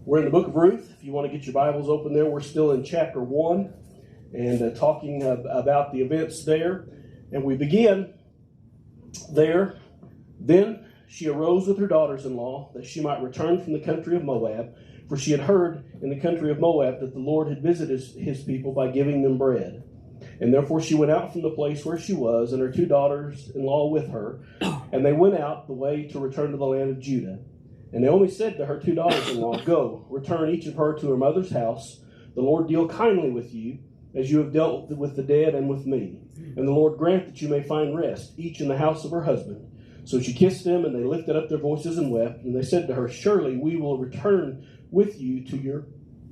We're in the book of Ruth. If you want to get your Bibles open there, we're still in chapter 1 and talking about the events there. And we begin there. Then she arose with her daughters-in-law that she might return from the country of Moab, for she had heard in the country of Moab that the Lord had visited his people by giving them bread. And therefore she went out from the place where she was, and her 2 daughters-in-law with her, and they went out the way to return to the land of Judah. And Naomi said to her 2 daughters-in-law, Go, return each of her to her mother's house. The Lord deal kindly with you, as you have dealt with the dead and with me. And the Lord grant that you may find rest, each in the house of her husband. So she kissed them, and they lifted up their voices and wept. And they said to her, Surely we will return with you to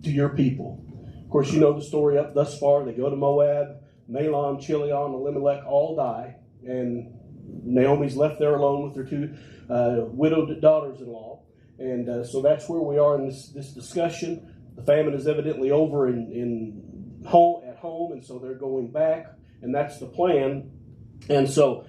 your people. Of course, you know the story up thus far. They go to Moab. Mahlon, Chilion, Elimelech all die. And Naomi's left there alone with her 2 widowed daughters-in-law. And so that's where we are in this discussion. The famine is evidently over at home, and so they're going back, and that's the plan. And so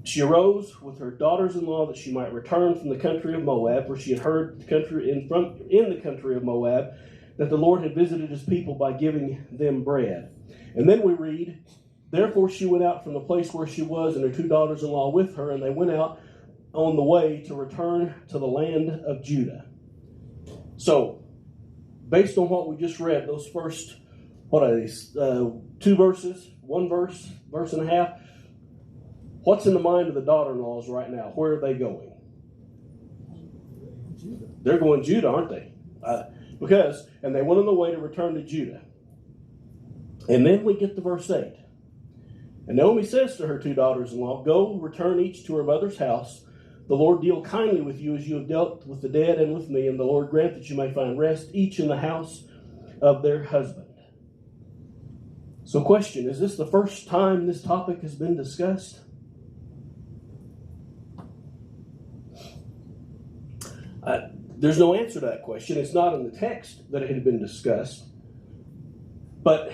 she arose with her daughters-in-law that she might return from the country of Moab, for she had heard in the country of Moab that the Lord had visited his people by giving them bread. And then we read, Therefore she went out from the place where she was, and her 2 daughters-in-law with her, and they went out on the way to return to the land of Judah. So, based on what we just read, those first, 2 verses, 1 verse and a half, what's in the mind of the daughter-in-laws right now? Where are they going? Judah. They're going Judah, aren't they? And they went on the way to return to Judah. And then we get to verse 8. And Naomi says to her 2 daughters-in-law, Go, return each to her mother's house. The Lord deal kindly with you as you have dealt with the dead and with me, and the Lord grant that you may find rest, each in the house of their husband. So question, is this the first time this topic has been discussed? There's no answer to that question. It's not in the text that it had been discussed. But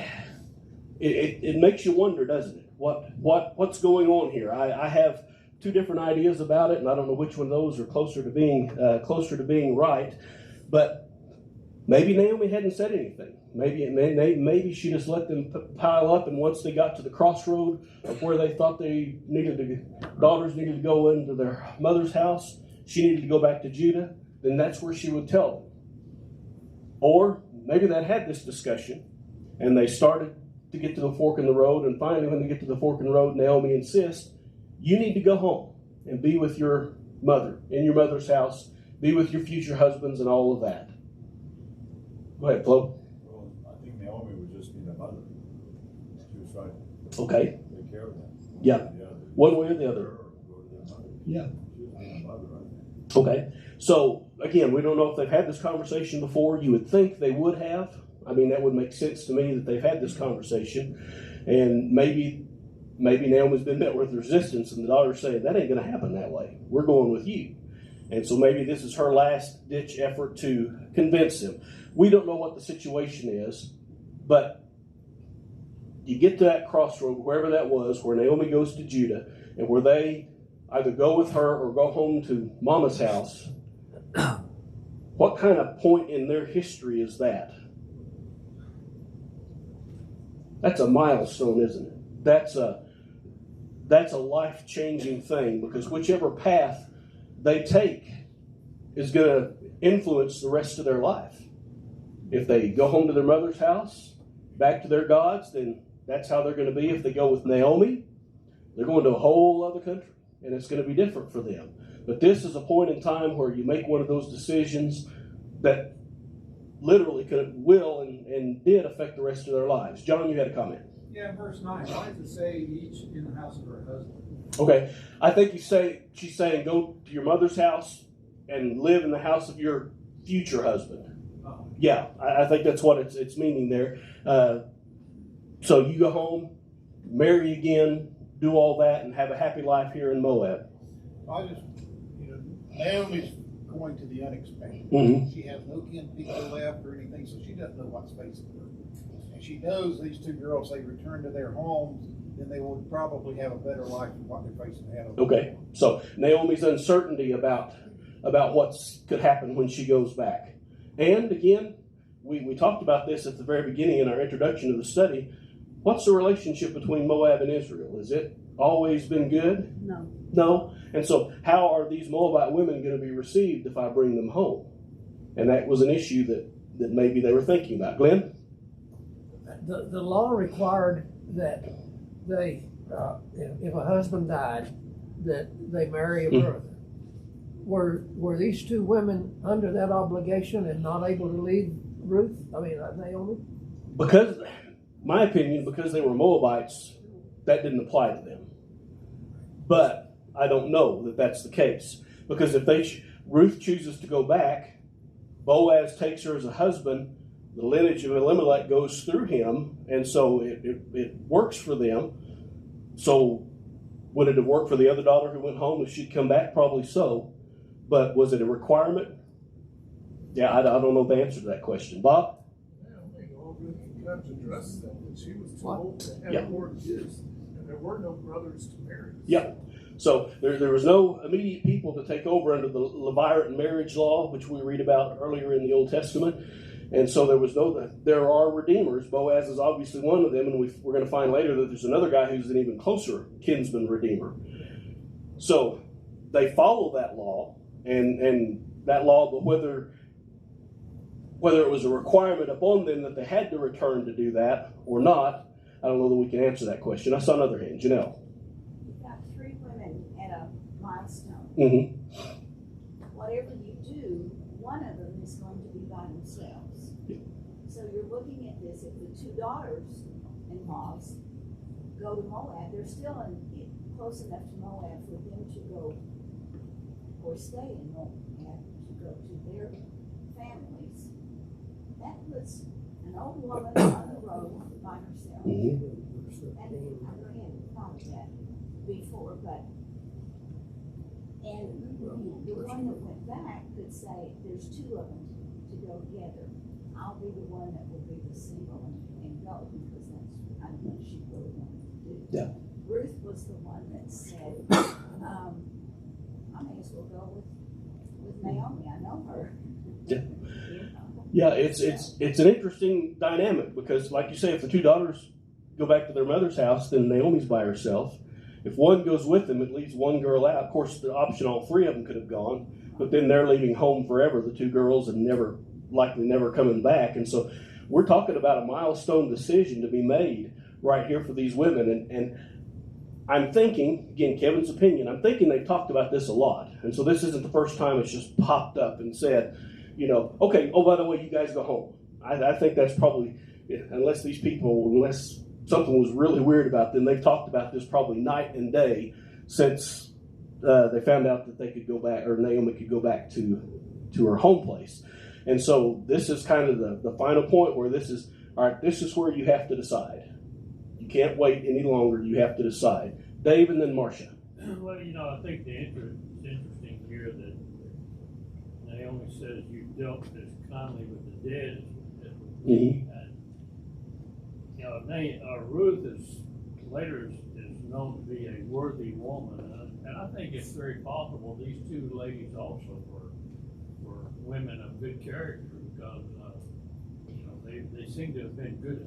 it makes you wonder, doesn't it? What's going on here? I have 2 different ideas about it, and I don't know which one of those are closer to being right. But maybe Naomi hadn't said anything. Maybe she just let them pile up, and once they got to the crossroad of where they thought daughters needed to go into their mother's house, she needed to go back to Judah, then that's where she would tell them. Or maybe they had this discussion, and they started to get to the fork in the road, and finally when they get to the fork in the road, Naomi insists, you need to go home and be with your mother, in your mother's house, be with your future husbands and all of that. Go ahead, Flo. Well, I think Naomi would just be the mother. She was trying to take care of them. Yeah. One way or the other. Yeah. She was being a mother, I think. Okay. So, again, we don't know if they've had this conversation before. You would think they would have. I mean, that would make sense to me that they've had this conversation. And maybe Naomi's been met with resistance, and the daughter's saying, that ain't going to happen that way. We're going with you. And so maybe this is her last-ditch effort to convince him. We don't know what the situation is, but you get to that crossroad, wherever that was, where Naomi goes to Judah, and where they either go with her or go home to Mama's house. What kind of point in their history is that? That's a milestone, isn't it? That's a life-changing thing, because whichever path they take is going to influence the rest of their life. If they go home to their mother's house, back to their gods, then that's how they're going to be. If they go with Naomi, they're going to a whole other country, and it's going to be different for them. But this is a point in time where you make one of those decisions that literally will and did affect the rest of their lives. John, you had a comment. Yeah, verse 9. Why does it say each in the house of her husband? Okay. I think she's saying go to your mother's house and live in the house of your future husband. Oh. Yeah, I think that's what it's meaning there. So you go home, marry again, do all that, and have a happy life here in Moab. Naomi's going to the unexpected. Mm-hmm. She has no kin people left or anything, so she doesn't know what's facing her. And she knows these 2 girls, they return to their homes, then they will probably have a better life than what they're facing ahead of them. Okay, so Naomi's uncertainty about about what could happen when she goes back. And again, we talked about this at the very beginning in our introduction to the study. What's the relationship between Moab and Israel? Has it always been good? No. No. And so how are these Moabite women going to be received if I bring them home? And that was an issue that maybe they were thinking about. Glenn? The law required that they, if a husband died, that they marry a brother. Were these two women under that obligation and not able to leave Naomi? Because, my opinion, because they were Moabites, that didn't apply to them. But I don't know that that's the case. Because if Ruth chooses to go back, Boaz takes her as a husband, the lineage of Elimelech goes through him, and so it works for them. So would it have worked for the other daughter who went home if she'd come back? Probably so. But was it a requirement? Yeah, I don't know the answer to that question. Bob? Yeah, I think all good times addressed that she was too old to have more kids, and there were no brothers to marry. Yeah. So there was no immediate people to take over under the Levirate marriage law, which we read about earlier in the Old Testament. And so there are redeemers. Boaz is obviously one of them, and we're going to find later that there's another guy who's an even closer kinsman redeemer. So they follow that law, and that law, but whether it was a requirement upon them that they had to return to do that or not, I don't know that we can answer that question. I saw another hand. Janelle. You've got three women at a milestone. Mm-hmm. Whatever you do, one of them is going to be by themselves. Yeah. So you're looking at this, if the two daughters-in-laws go to Moab, they're still close enough to Moab for them to go or stay in Moab to go to their families. That puts an old woman on the road by herself. Mm-hmm. And I really hadn't thought of that before, and the one that went back could say, there's two of them to go together. I'll be the one that will be the single and go, because that's kind of what she really wanted to do. Yeah. Ruth was the one that said, I may as well go with Naomi. I know her. Yeah. Yeah, it's an interesting dynamic because, like you say, if the two daughters go back to their mother's house, then Naomi's by herself. If one goes with them, it leaves one girl out. Of course, the option all three of them could have gone, but then they're leaving home forever, the two girls, and likely never coming back. And so we're talking about a milestone decision to be made right here for these women. And I'm thinking, again, Kevin's opinion, I'm thinking they've talked about this a lot. And so this isn't the first time it's just popped up and said, okay, oh, by the way, you guys go home. I think that's probably, unless something was really weird about them, they've talked about this probably night and day since they found out that they could go back, or Naomi could go back to her home place. And so this is kind of the final point where this is where you have to decide. You can't wait any longer. You have to decide. Dave and then Marcia. Well, I think it's interesting here that Naomi says you dealt as kindly with the dead as with me. Mm-hmm. Ruth is known to be a worthy woman, and I think it's very possible these two ladies also were women of good character because they seem to have been good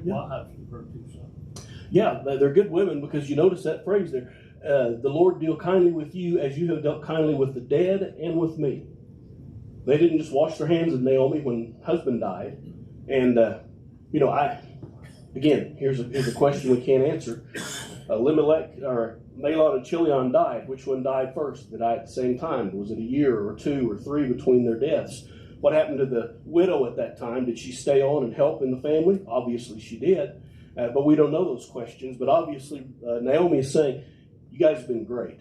wives to her two sons. Yeah, they're good women because you notice that phrase there. The Lord deal kindly with you as you have dealt kindly with the dead and with me. They didn't just wash their hands of Naomi when husband died. And, again, here's a question we can't answer. Elimelech, or Mahlon and Chilion died. Which one died first? Did they die at the same time? Was it a year or two or three between their deaths? What happened to the widow at that time? Did she stay on and help in the family? Obviously she did. But we don't know those questions. But obviously Naomi is saying, you guys have been great.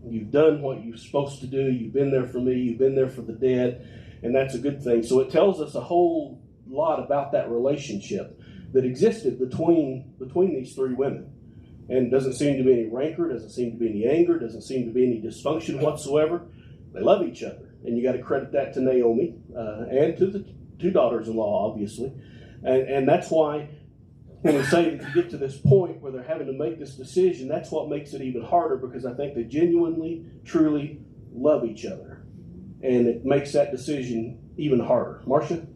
You've done what you're supposed to do. You've been there for me. You've been there for the dead. And that's a good thing. So it tells us a whole lot about that relationship that existed between these three women. And doesn't seem to be any rancor, doesn't seem to be any anger, doesn't seem to be any dysfunction whatsoever. They love each other. And you got to credit that to Naomi and to the two daughters-in-law, obviously. And that's why when we say that you get to this point where they're having to make this decision, that's what makes it even harder, because I think they genuinely, truly love each other. and it makes that decision even harder. Marcia? Do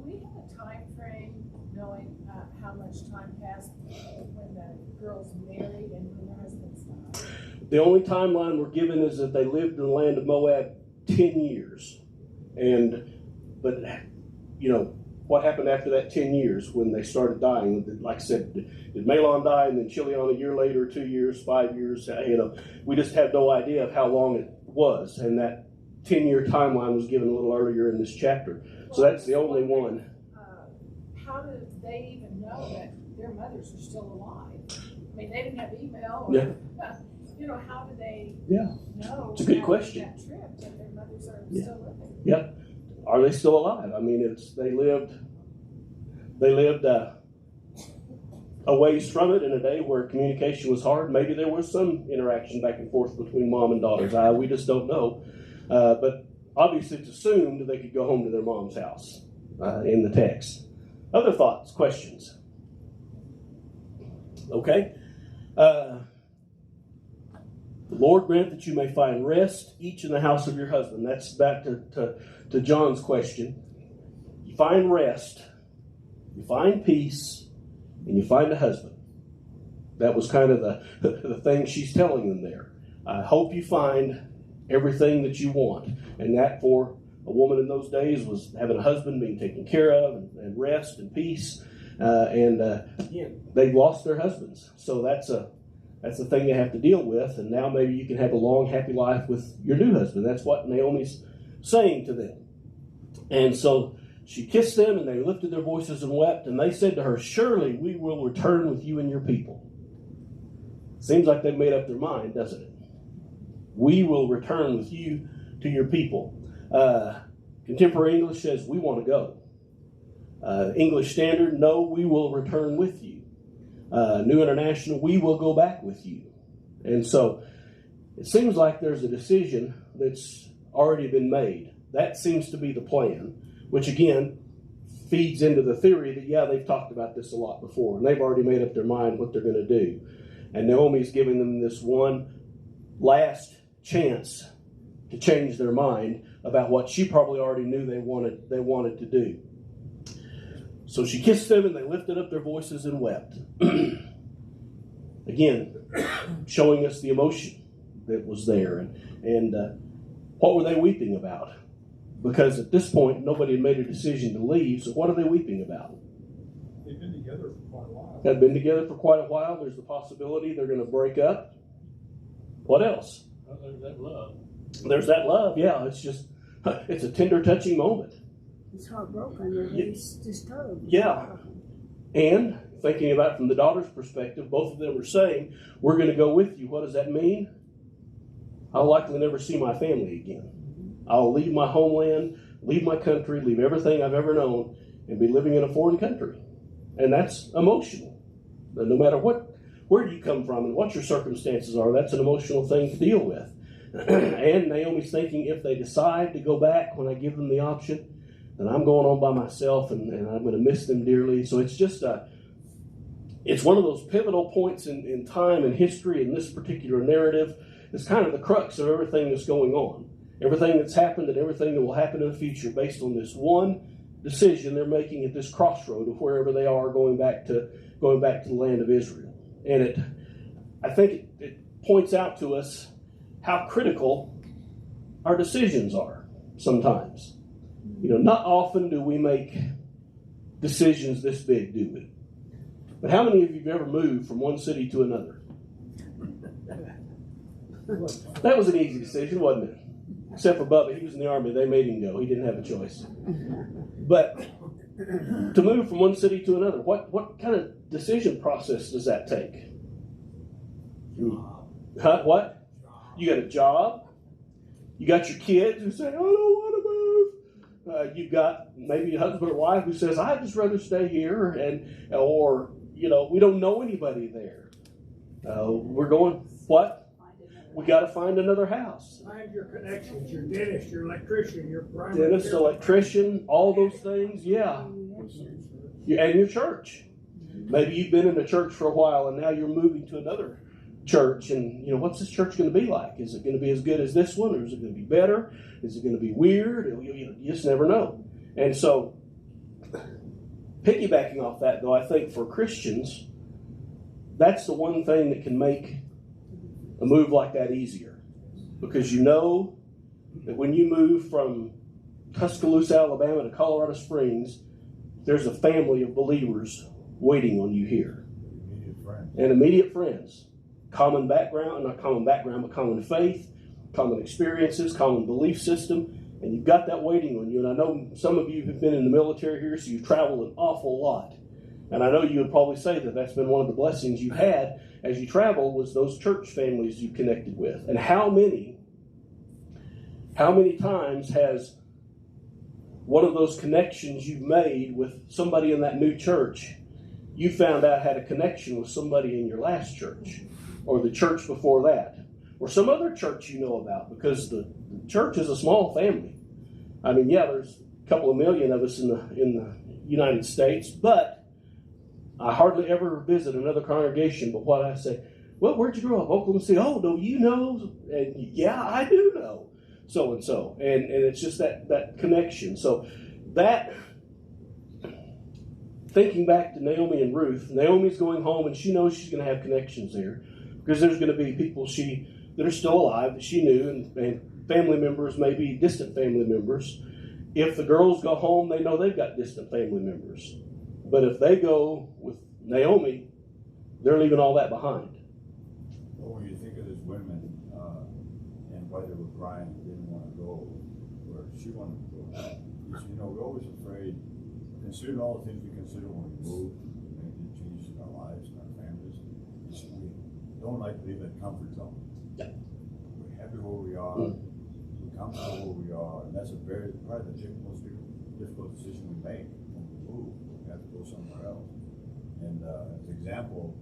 we have a time frame knowing how much time passed when the girls married and when their husbands died? The only timeline we're given is that they lived in the land of Moab 10 years. But what happened after that 10 years when they started dying? Like I said, did Mahlon die and then Chilion a year later, 2 years, 5 years? We just have no idea of how long it was. And that 10-year timeline was given a little earlier in this chapter. So that's the only one. How did they even know that their mothers are still alive? I mean, they didn't have email. Or, Yeah. How did they know? It's a good question. That trip that their mothers are Yeah. still living. Yeah. Are they still alive? I mean, they lived a ways from it in a day where communication was hard. Maybe there was some interaction back and forth between mom and daughters. We just don't know. But obviously it's assumed they could go home to their mom's house in the text. Other thoughts, questions? Okay. The Lord grant that you may find rest, each in the house of your husband. That's back to John's question. You find rest, you find peace, and you find a husband. That was kind of the thing she's telling them there. I hope you find everything that you want. And that for a woman in those days was having a husband, being taken care of, and rest and peace. Again, they've lost their husbands. So that's the thing they have to deal with. And now maybe you can have a long, happy life with your new husband. That's what Naomi's saying to them. And so she kissed them, and they lifted their voices and wept. And they said to her, surely we will return with you and your people. Seems like they've made up their mind, doesn't it? We will return with you to your people. Contemporary English says, we want to go. English Standard, no, we will return with you. New International, we will go back with you. And so it seems like there's a decision that's already been made. That seems to be the plan, which again feeds into the theory that, they've talked about this a lot before, and they've already made up their mind what they're going to do. And Naomi's giving them this one last chance to change their mind about what she probably already knew they wanted to do. So she kissed them, and they lifted up their voices and wept. Again, showing us the emotion that was there. And what were they weeping about? Because at this point, nobody had made a decision to leave, so what are they weeping about? They've been together for quite a while. They've been together for quite a while. There's the possibility they're going to break up. What else? Well, there's that love. There's that love, yeah. It's a tender, touching moment. It's heartbroken. It's disturbed. Yeah. And thinking about it from the daughter's perspective, both of them are saying, we're going to go with you. What does that mean? I'll likely never see my family again. I'll leave my homeland, leave my country, leave everything I've ever known, and be living in a foreign country. And that's emotional. No matter where you come from and what your circumstances are, that's an emotional thing to deal with. And Naomi's thinking, if they decide to go back when I give them the option, then I'm going on by myself, and I'm going to miss them dearly. So it's just it's one of those pivotal points in time and history in this particular narrative. It's kind of the crux of everything that's going on. Everything that's happened and everything that will happen in the future based on this one decision they're making at this crossroad of wherever they are going back to the land of Israel. And I think it points out to us how critical our decisions are sometimes. Not often do we make decisions this big, do we? But how many of you have ever moved from one city to another? That was an easy decision, wasn't it? Except for Bubba, he was in the Army. They made him go. He didn't have a choice. But to move from one city to another, what kind of decision process does that take? What? You got a job. You got your kids who say, I don't want to move. You've got maybe a husband or wife who says, I'd just rather stay here. Or we don't know anybody there. We're going, what? We got to find another house. Find your connections, your dentist, your electrician, your primary Dentist, electrician, all those things, yeah. And your church. Maybe you've been in a church for a while and now you're moving to another church, and what's this church going to be like? Is it going to be as good as this one, or is it going to be better? Is it going to be weird? You just never know. And so, piggybacking off that, though, I think for Christians, that's the one thing that can make a move like that easier, because you know that when you move from Tuscaloosa, Alabama to Colorado Springs, there's a family of believers waiting on you here. Immediate friends. And immediate friends. Common background, not common background, but common faith, common experiences, common belief system. And you've got that waiting on you. And I know some of you have been in the military here, so you've traveled an awful lot. And I know you would probably say that that's been one of the blessings you had as you traveled, was those church families you connected with. And how many times has one of those connections you've made with somebody in that new church, you found out had a connection with somebody in your last church, or the church before that, or some other church you know about, because the church is a small family. I mean, yeah, there's a couple of million of us in the United States, but I hardly ever visit another congregation but what I say, well, where'd you grow up? Oklahoma City. Oh, do you know? And yeah, I do know so-and-so. And it's just that connection. So that, thinking back to Naomi and Ruth, Naomi's going home and she knows she's going to have connections there, because there's going to be people that are still alive that she knew, and family members, maybe distant family members. If the girls go home, they know they've got distant family members. But if they go with Naomi, they're leaving all that behind. Well, when you think of these women, and why they were crying, they didn't want to go where she wanted to go. Because, we're always afraid, considering all the things we consider when we move, making changes in our lives and our families, we don't like to leave that comfort zone. Yeah. We're happy where we are, we're comfortable where we are, and that's probably the most difficult decision we make when we move. We have to go somewhere else. And as an example,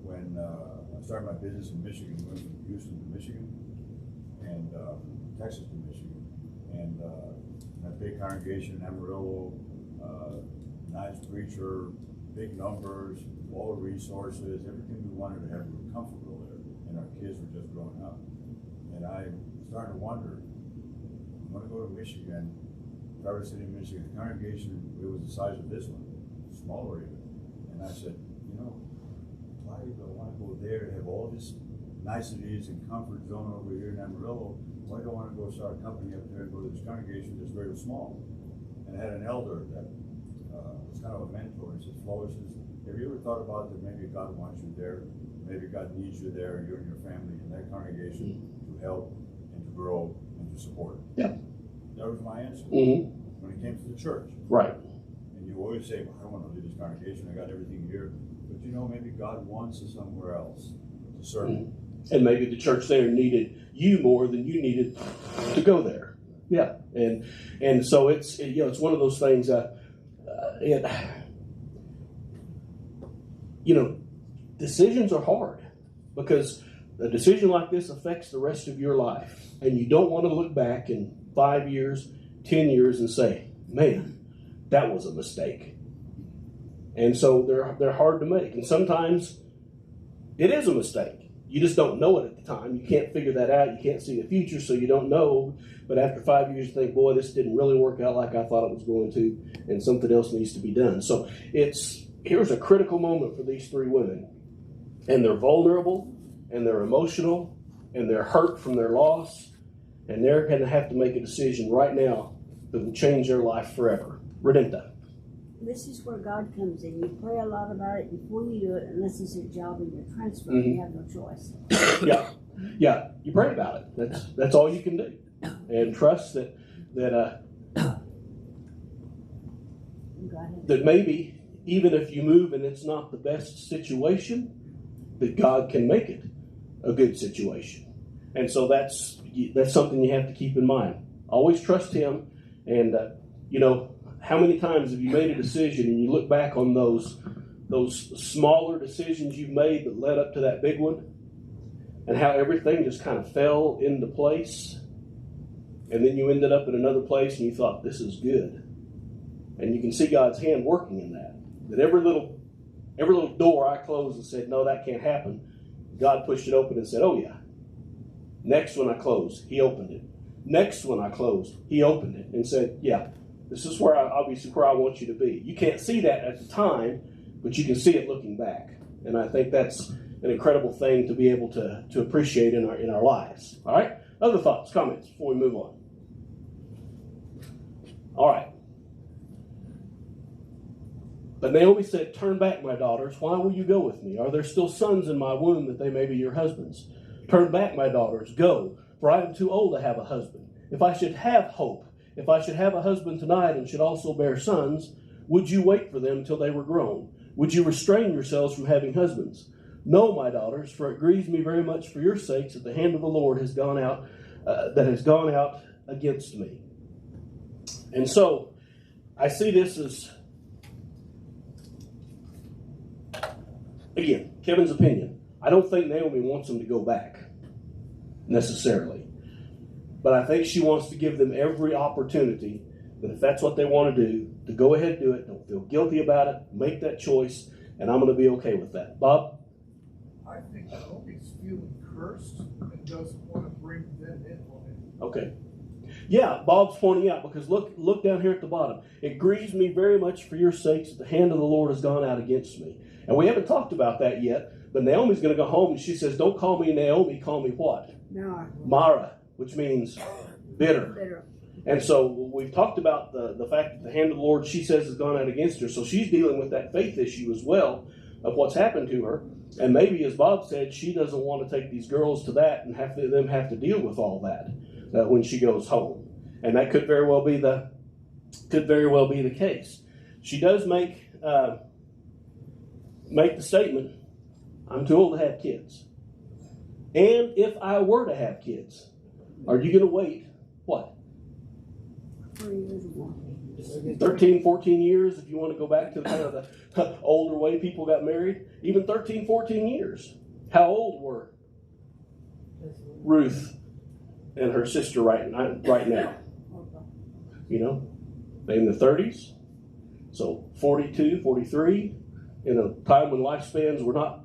when I started my business in Michigan, we went from Houston to Michigan, and Texas to Michigan, and a big congregation in Amarillo, nice preacher, big numbers, all the resources, everything we wanted to have. We were comfortable there, and our kids were just growing up. And I started to wonder, I'm going to go to Michigan, Traverse City, Michigan. The congregation, it was the size of this one, smaller even. And I said, why do I want to go there to have all these niceties and comfort zone over here in Amarillo? Why do I want to go start a company up there and go to this congregation that's very small? And I had an elder that was kind of a mentor. He said, Flo, have you ever thought about that maybe God wants you there? Maybe God needs you there, you and your family in that congregation to help and to grow and to support. Yeah. That was my answer. Mm-hmm. When it came to the church. Right. And you always say, well, I don't want to leave this congregation, I got everything here. But maybe God wants us somewhere else to serve Him. And maybe the church there needed you more than you needed to go there. Yeah. And so it's one of those things, decisions are hard, because a decision like this affects the rest of your life. And you don't want to look back in 5 years, 10 years and say, man, that was a mistake. And so they're hard to make. And sometimes it is a mistake. You just don't know it at the time. You can't figure that out. You can't see the future, so you don't know. But after 5 years, you think, boy, this didn't really work out like I thought it was going to, and something else needs to be done. So here's a critical moment for these three women. And they're vulnerable, and they're emotional, and they're hurt from their loss, and they're going to have to make a decision right now that will change their life forever. Redempta. This is where God comes in. You pray a lot about it before you do it, unless it's your job and you're transferred. Mm-hmm. You have no choice. Yeah. You pray about it. That's all you can do, and trust that maybe even if you move and it's not the best situation, that God can make it a good situation. And so that's something you have to keep in mind. Always trust Him, and how many times have you made a decision and you look back on those smaller decisions you've made that led up to that big one, and how everything just kind of fell into place, and then you ended up in another place and you thought, this is good. And you can see God's hand working in that. That every little door I closed and said, no, that can't happen, God pushed it open and said, oh yeah. Next one I closed, he opened it. Next one I closed, he opened it and said, yeah, this is where I want you to be. You can't see that at the time, but you can see it looking back. And I think that's an incredible thing to be able to appreciate in our lives. All right? Other thoughts, comments before we move on? All right. But Naomi said, turn back, my daughters. Why will you go with me? Are there still sons in my womb that they may be your husbands? Turn back, my daughters. Go, for I am too old to have a husband. If I should have hope, if I should have a husband tonight and should also bear sons, would you wait for them till they were grown? Would you restrain yourselves from having husbands? No, my daughters, for it grieves me very much for your sakes that the hand of the Lord has gone out against me. And so I see this as, again, Kevin's opinion. I don't think Naomi wants them to go back necessarily. But I think she wants to give them every opportunity that if that's what they want to do, to go ahead and do it. Don't feel guilty about it. Make that choice, and I'm going to be okay with that. Bob? I think Naomi's feeling cursed and doesn't want to bring them in on it. Okay. Yeah, Bob's pointing out, because look down here at the bottom. It grieves me very much for your sakes that the hand of the Lord has gone out against me. And we haven't talked about that yet, but Naomi's going to go home and she says, don't call me Naomi, call me what? Mara, which means bitter. And so we've talked about the fact that the hand of the Lord, she says, has gone out against her. So she's dealing with that faith issue as well of what's happened to her. And maybe, as Bob said, she doesn't want to take these girls to that and have to deal with all that when she goes home. And that could very well be the case. She does make the statement, I'm too old to have kids. And if I were to have kids, are you going to wait, what? 13, 14 years, if you want to go back to kind of the older way people got married. Even 13, 14 years. How old were Ruth and her sister right now? You know, they in the 30s. So 42, 43, in a time when lifespans were not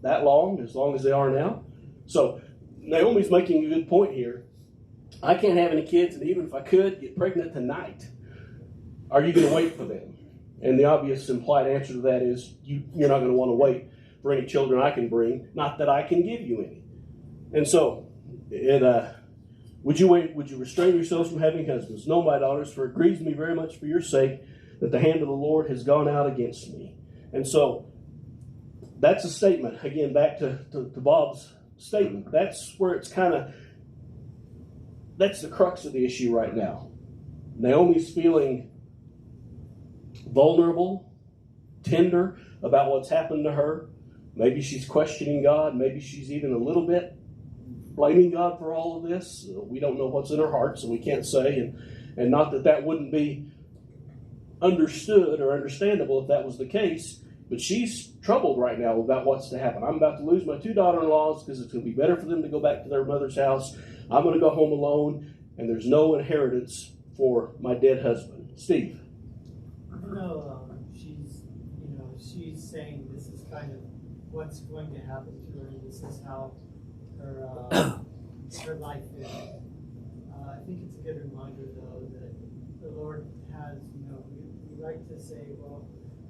that long as they are now. So Naomi's making a good point here. I can't have any kids, and even if I could, get pregnant tonight. Are you going to wait for them? And the obvious implied answer to that is you're not going to want to wait for any children I can bring, not that I can give you any. And so, would you wait? Would you restrain yourselves from having husbands? No, my daughters, for it grieves me very much for your sake that the hand of the Lord has gone out against me. And so, that's a statement. Again, back to Bob's statement. That's where it's that's the crux of the issue right now. Naomi's feeling vulnerable, tender about what's happened to her. Maybe she's questioning God. Maybe she's even a little bit blaming God for all of this. We don't know what's in her heart, so we can't say. And not that wouldn't be understood or understandable if that was the case. But she's troubled right now about what's to happen. I'm about to lose my 2 daughter-in-laws because it's going to be better for them to go back to their mother's house. I'm going to go home alone, and there's no inheritance for my dead husband. Steve. She's saying this is kind of what's going to happen to her. This is how her life is. I think it's a good reminder, though, that the Lord has, we like to say, well,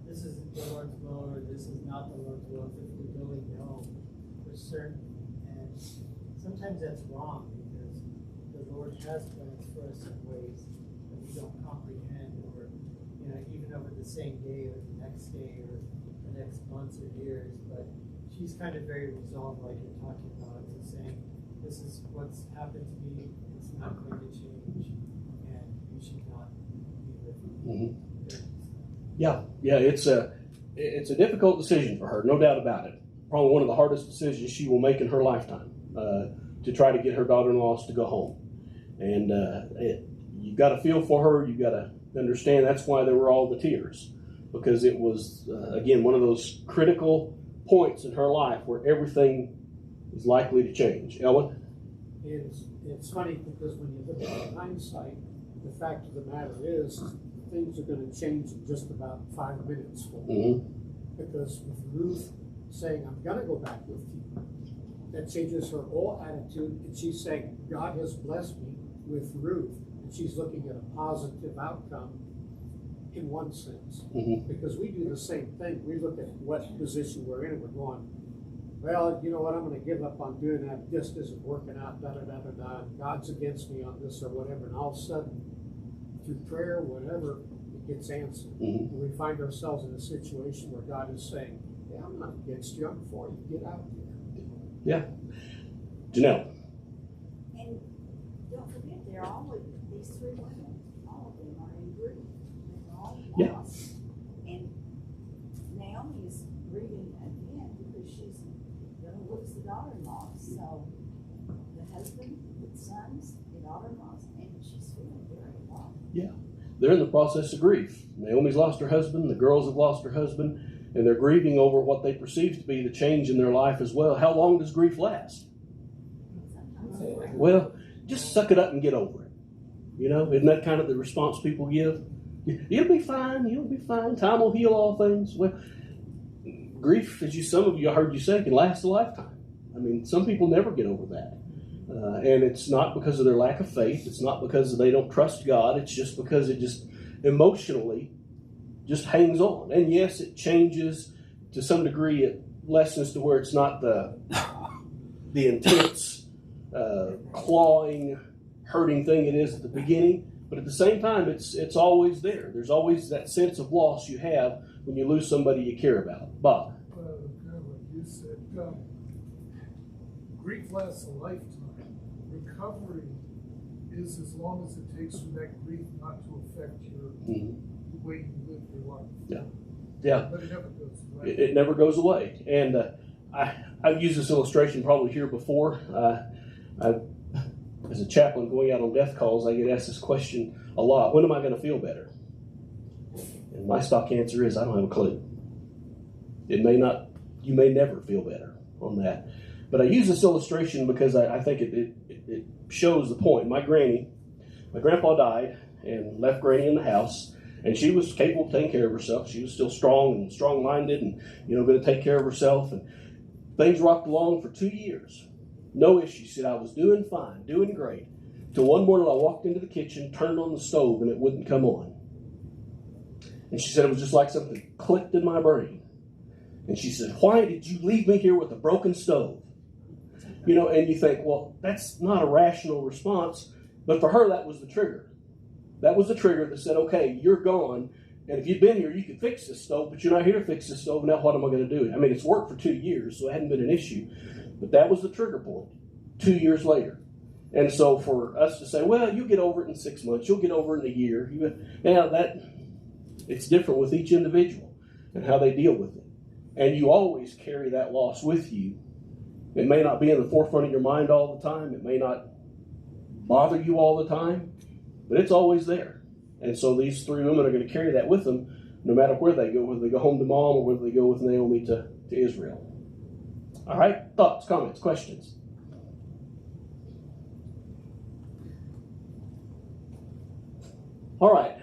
this is the Lord's will or this is not the Lord's will. If we really know for certain. And sometimes that's wrong because the Lord has plans for us in ways that we don't comprehend or, even over the same day or the next day or the next months or years. But she's kind of very resolved, like you're talking about, to saying, this is what's happened to me. It's not going to change. And you should not be with me. Mm-hmm. Yeah, it's a difficult decision for her, no doubt about it. Probably one of the hardest decisions she will make in her lifetime to try to get her daughter-in-laws to go home. And you've got to feel for her. You've got to understand that's why there were all the tears, because it was, again, one of those critical points in her life where everything is likely to change. Ellen? It's funny because when you look at it in hindsight, the fact of the matter is things are going to change in just about 5 minutes for me. Mm-hmm. Because with Ruth saying, I'm going to go back with you, that changes her whole attitude, and she's saying, God has blessed me with Ruth, and she's looking at a positive outcome in one sense. Mm-hmm. Because we do the same thing. We look at what position we're in, and we're going, well, you know what, I'm going to give up on doing that. This isn't working out, da-da-da-da-da. God's against me on this or whatever. And all of a sudden, through prayer, whatever, it gets answered. Mm-hmm. And we find ourselves in a situation where God is saying, yeah, I'm not against you, I'm for you. Get out there. Yeah. Janelle. And don't forget, they're all with these three women. All of them are in grief. They're all Yeah. lost. And Naomi is grieving again because she's going to lose the daughter-in-law. So the husband, the sons, the daughter-in-laws, and she's feeling very alone. Yeah. They're in the process of grief. Naomi's lost her husband. The girls have lost her husband. And they're grieving over what they perceive to be the change in their life as well. How long does grief last? Well, just suck it up and get over it. You know, isn't that kind of the response people give? You'll be fine. You'll be fine. Time will heal all things. Well, grief, as some of you, I heard you say, can last a lifetime. I mean, some people never get over that. And it's not because of their lack of faith. It's not because they don't trust God. It's just because it just emotionally just hangs on. And yes, it changes to some degree. It lessens to where it's not the intense, clawing, hurting thing it is at the beginning. But at the same time, it's always there. There's always that sense of loss you have when you lose somebody you care about. Bob. Kind of like you said, grief lasts a lifetime. Recovery is as long as it takes for that grief not to affect your the way you live your life. Yeah. Yeah. But it never goes away. It never goes away. And I've used this illustration probably here before. As a chaplain going out on death calls, I get asked this question a lot. When am I going to feel better? And my stock answer is, I don't have a clue. You may never feel better on that. But I use this illustration because I think it shows the point. My grandpa died and left Granny in the house, and she was capable of taking care of herself. She was still strong and strong-minded and, going to take care of herself. And things rocked along for 2 years. No issue. She said, I was doing fine, doing great. Till one morning I walked into the kitchen, turned on the stove, and it wouldn't come on. And she said it was just like something clicked in my brain. And she said, why did you leave me here with a broken stove? And you think, well, that's not a rational response. But for her, that was the trigger. That was the trigger that said, okay, you're gone. And if you'd been here, you could fix this stove, but you're not here to fix this stove. Now what am I going to do? I mean, it's worked for 2 years, so it hadn't been an issue. But that was the trigger point 2 years later. And so for us to say, well, you'll get over it in 6 months, you'll get over it in a year. It's different with each individual and how they deal with it. And you always carry that loss with you. It may not be in the forefront of your mind all the time. It may not bother you all the time, but it's always there. And so these three women are going to carry that with them no matter where they go, whether they go home to mom or whether they go with Naomi to Israel. All right, thoughts, comments, questions? All right,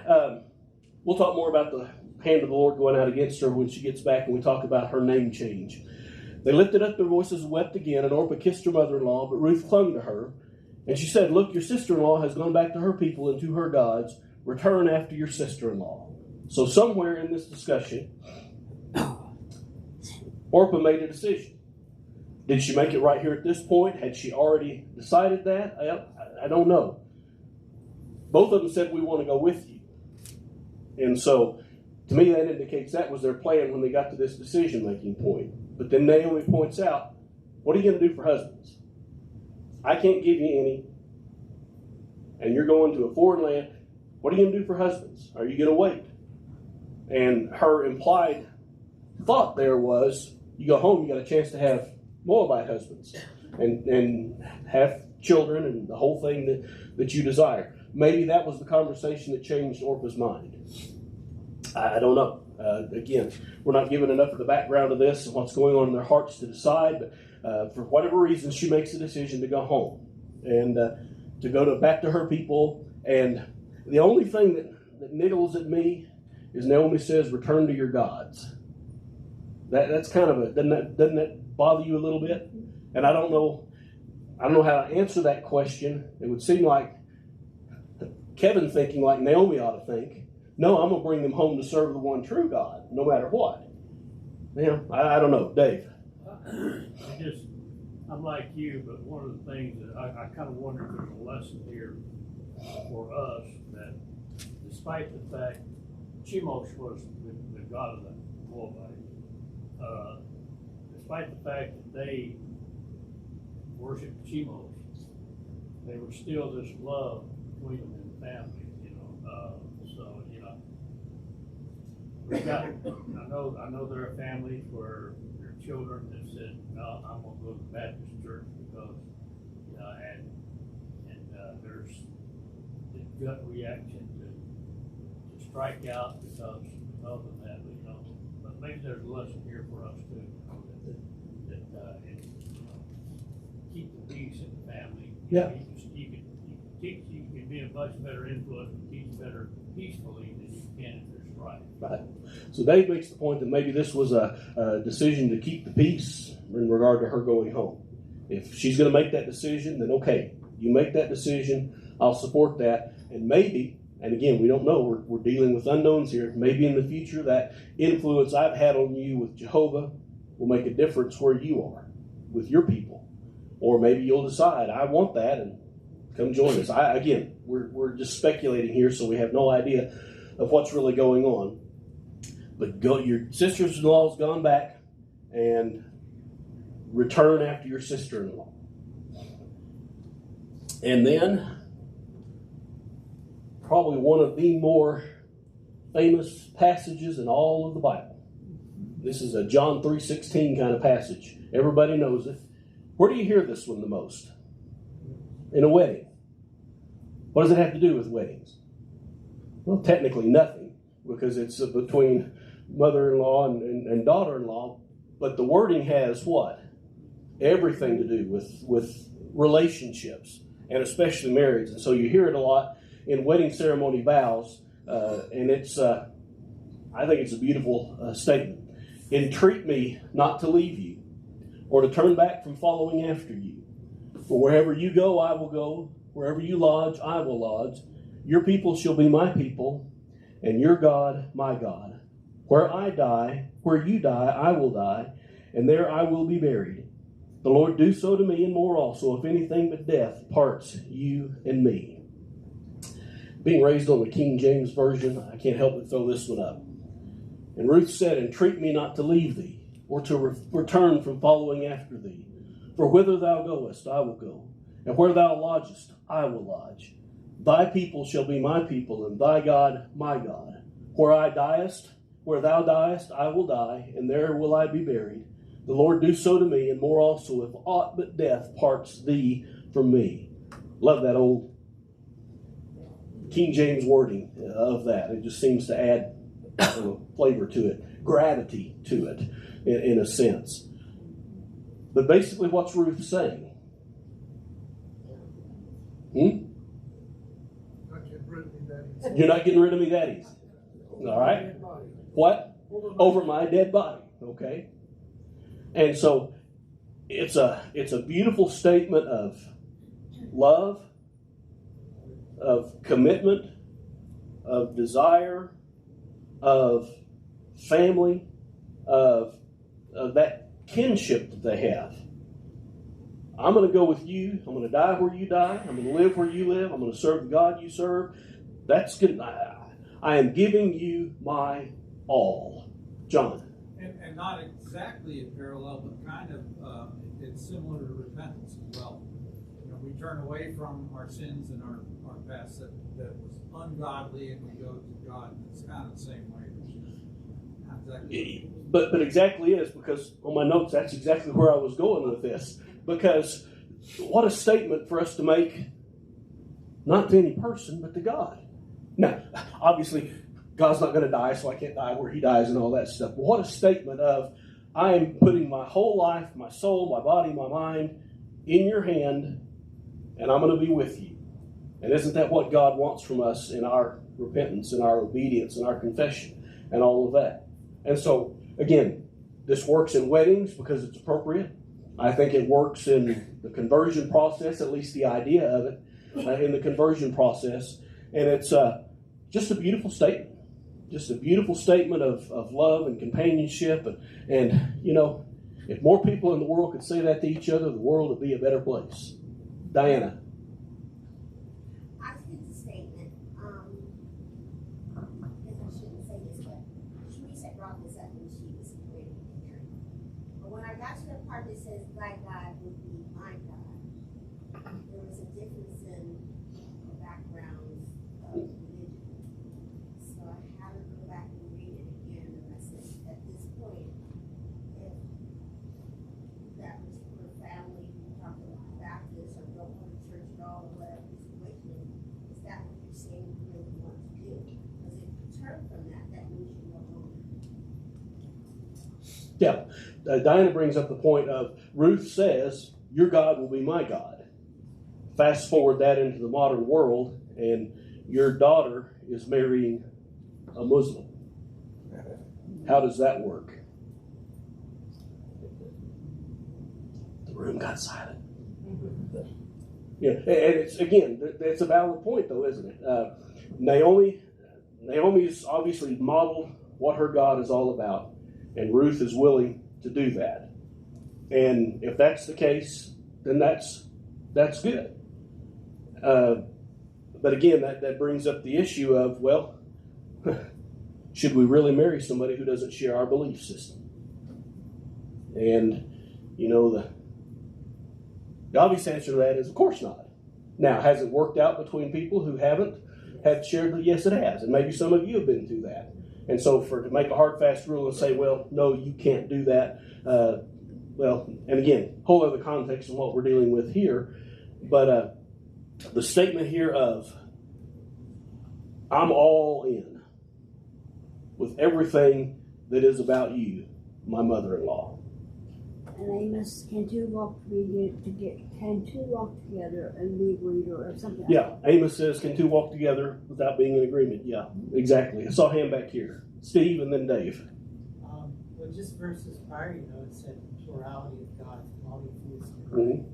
we'll talk more about the hand of the Lord going out against her when she gets back and we talk about her name change. They lifted up their voices and wept again, and Orpah kissed her mother-in-law, but Ruth clung to her. And she said, look, your sister-in-law has gone back to her people and to her gods. Return after your sister-in-law. So somewhere in this discussion, Orpah made a decision. Did she make it right here at this point? Had she already decided that? I don't know. Both of them said, we want to go with you. And so, to me, that indicates that was their plan when they got to this decision-making point. But then Naomi points out, what are you going to do for husbands? I can't give you any. And you're going to a foreign land. What are you going to do for husbands? Are you going to wait? And her implied thought there was, you go home, you got a chance to have Moabite husbands and have children and the whole thing that you desire. Maybe that was the conversation that changed Orpah's mind. I don't know. Again, we're not given enough of the background of this and what's going on in their hearts to decide, but for whatever reason, she makes the decision to go home and to go back to her people. And the only thing that niggles at me is Naomi says, return to your gods. That's kind of doesn't that bother you a little bit? And I don't know how to answer that question. It would seem like Kevin thinking like Naomi ought to think. No, I'm going to bring them home to serve the one true God, no matter what. Yeah, I don't know. Dave. I'm like you, but one of the things that I kind of wonder if there's a lesson here for us, that despite the fact Chemosh was the god of the Moabites, despite the fact that they worshiped Chemosh, there was still this love between them in the family, I know there are families where their children have said, no, I'm going to go to the Baptist church because, there's the gut reaction to strike out because of that, but maybe there's a lesson here for us too, keep the peace in the family. Yeah. You can be a much better influence and teach better peacefully than you can if there's strife. Right. So Dave makes the point that maybe this was a decision to keep the peace in regard to her going home. If she's going to make that decision, then okay, you make that decision. I'll support that. And maybe, and again, we don't know, we're dealing with unknowns here. Maybe in the future that influence I've had on you with Jehovah will make a difference where you are with your people. Or maybe you'll decide, I want that, and come join us. We're just speculating here, so we have no idea of what's really going on. But your sister-in-law's gone back, and return after your sister-in-law. And then, probably one of the more famous passages in all of the Bible. This is a John 3:16 kind of passage. Everybody knows it. Where do you hear this one the most? In a wedding. What does it have to do with weddings? Well, technically nothing, because it's between mother-in-law and daughter-in-law. But the wording has what? Everything to do with relationships, and especially marriage. And so you hear it a lot in wedding ceremony vows, and it's I think it's a beautiful statement. Entreat me not to leave you, or to turn back from following after you. For wherever you go, I will go. Wherever you lodge, I will lodge. Your people shall be my people, and your God, my God. Where I die, where you die, I will die, and there I will be buried. The Lord do so to me and more also, if anything but death parts you and me. Being raised on the King James Version, I can't help but throw this one up. And Ruth said, entreat me not to leave thee, or to return from following after thee. For whither thou goest, I will go, and where thou lodgest, I will lodge. Thy people shall be my people, and thy God my God. Where thou diest, I will die, and there will I be buried. The Lord do so to me, and more also, if aught but death parts thee from me. Love that old King James wording of that. It just seems to add flavor to it, gravity to it, in a sense. But basically, what's Ruth saying? You're not getting rid of me that easy. All right? What? Over my dead body. Okay? And so it's a beautiful statement of love, of commitment, of desire, of family, of that kinship that they have. I'm going to go with you. I'm going to die where you die. I'm going to live where you live. I'm going to serve the God you serve. That's good. I am giving you my all. John. And not exactly in parallel, but kind of, it's similar to repentance as well. We turn away from our sins and our past that was ungodly, and we go to God. It's kind of the same way. Not exactly. But exactly is, because on my notes, that's exactly where I was going with this. Because what a statement for us to make, not to any person, but to God. Now, obviously, God's not going to die, so I can't die where he dies and all that stuff. But what a statement of, I am putting my whole life, my soul, my body, my mind in your hand, and I'm going to be with you. And isn't that what God wants from us in our repentance, in our obedience, in our confession, and all of that? And so, again, this works in weddings because it's appropriate. I think it works in the conversion process, at least the idea of it, in the conversion process. And it's just a beautiful statement. Just a beautiful statement of love and companionship. And, you know, if more people in the world could say that to each other, the world would be a better place. Diana. I think it's a statement. I guess I shouldn't say this, but Teresa brought this up when she was creating the picture. But when I got to the part that says, "Thy God will be my God," there was a difference in the backgrounds of religion. So I had to go back and read it again, and I said, at this point, if that was for a family who talked about Baptist or don't go to church at all or whatever the situation is that what you're saying you really want to do? Because if you turn from that, that means you no longer. Yeah. Diana brings up the point of Ruth says, your God will be my God. Fast forward that into the modern world, and your daughter is marrying a Muslim. How does that work? The room got silent. Yeah, and it's again, it's a valid point, though, isn't it? Naomi's obviously modeled what her God is all about, and Ruth is willing to do that. And if that's the case, then that's good. But again, that brings up the issue of, well, should we really marry somebody who doesn't share our belief system? And, you know, the obvious answer to that is, of course not. Now, has it worked out between people who haven't had shared? Yes, it has. And maybe some of you have been through that. And so to make a hard, fast rule and say, well, no, you can't do that. Well, and again, whole other context of what we're dealing with here. But the statement here of, I'm all in with everything that is about you, my mother-in-law. And Amos, can two walk together and be agreed or something? Yeah, Amos says, can two walk together without being in agreement? Yeah, exactly. I saw a hand back here. Steve and then Dave. Well, just verses prior, you know, it said plurality of God, polytheistic. Mm-hmm.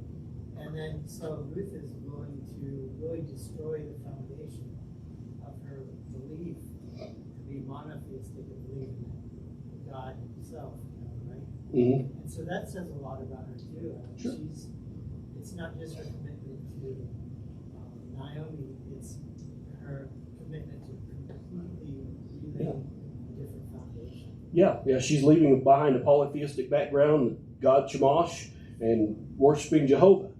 And then, so Ruth is willing to really destroy the foundation of her belief to be monotheistic and believe in God himself, you know, right? Mm-hmm. And so that says a lot about her too. Sure. It's not just her commitment to Naomi, it's her commitment to completely relaying a different foundation. Yeah, she's leaving behind a polytheistic background, God Shamash, and worshiping Jehovah.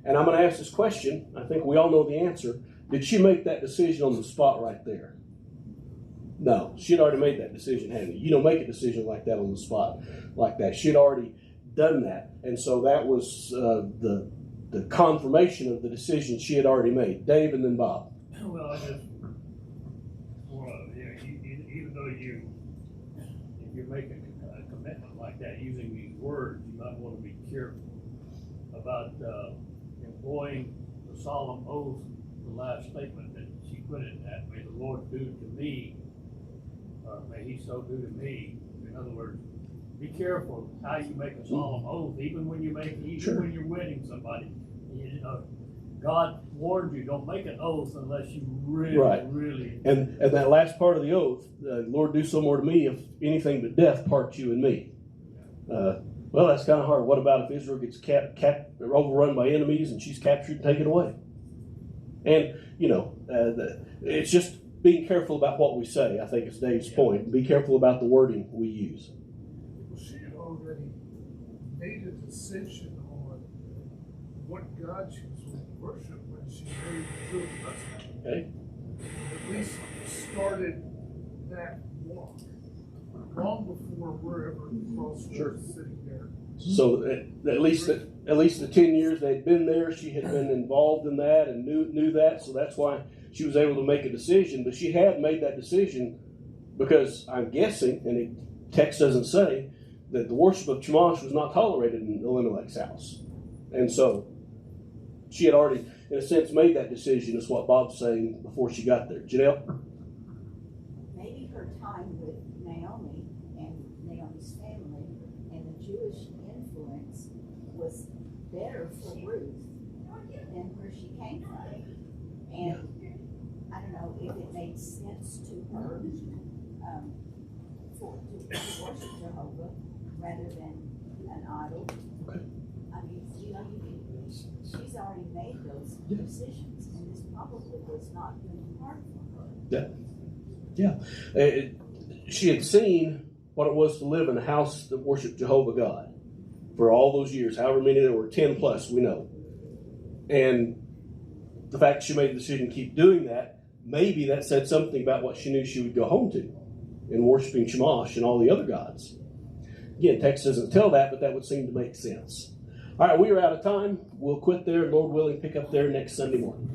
And I'm going to ask this question. I think we all know the answer. Did she make that decision on the spot right there? No, she'd already made that decision, hadn't you? You don't make a decision like that on the spot like that. She'd already done that. And so that was the confirmation of the decision she had already made. Dave and then Bob. Well, I just, even though if you're making a commitment like that using these words, you might want to be careful about employing the solemn oath, the last statement that she put in that, may the Lord do to me, or may he so do to me. In other words, be careful how you make a solemn oath, even when you're wedding somebody. You know, God warned you, don't make an oath unless you really. And that last part of the oath, Lord, do so more to me if anything but death parts you and me. Well, that's kind of hard. What about if Israel gets overrun by enemies and she's captured and taken away? And, you know, it's just being careful about what we say, I think is Dave's point. Be careful about the wording we use. Well, she had already made a decision on what God she was going to worship when she married the Jewish husband. Okay. At least started that walk long before wherever the cross was sitting there. So at least the 10 years they'd been there, she had been involved in that and knew that. So that's why she was able to make a decision. But she had made that decision because I'm guessing, and the text doesn't say, that the worship of Chemosh was not tolerated in Elimelech's house. And so she had already, in a sense, made that decision, is what Bob's saying, before she got there. Janelle? Maybe her time with Naomi and Naomi's family and the Jewish influence was better for Ruth than where she came from. And I don't know if it made sense to her to worship Jehovah rather than an idol. Okay. I mean, she's already made those decisions, and this probably was not really hard for her. Yeah. She had seen what it was to live in a house that worshiped Jehovah God for all those years, however many there were, 10 plus, we know. And the fact she made the decision to keep doing that, maybe that said something about what she knew she would go home to in worshiping Shamash and all the other gods. Again, text doesn't tell that, but that would seem to make sense. All right, we are out of time. We'll quit there. Lord willing, pick up there next Sunday morning.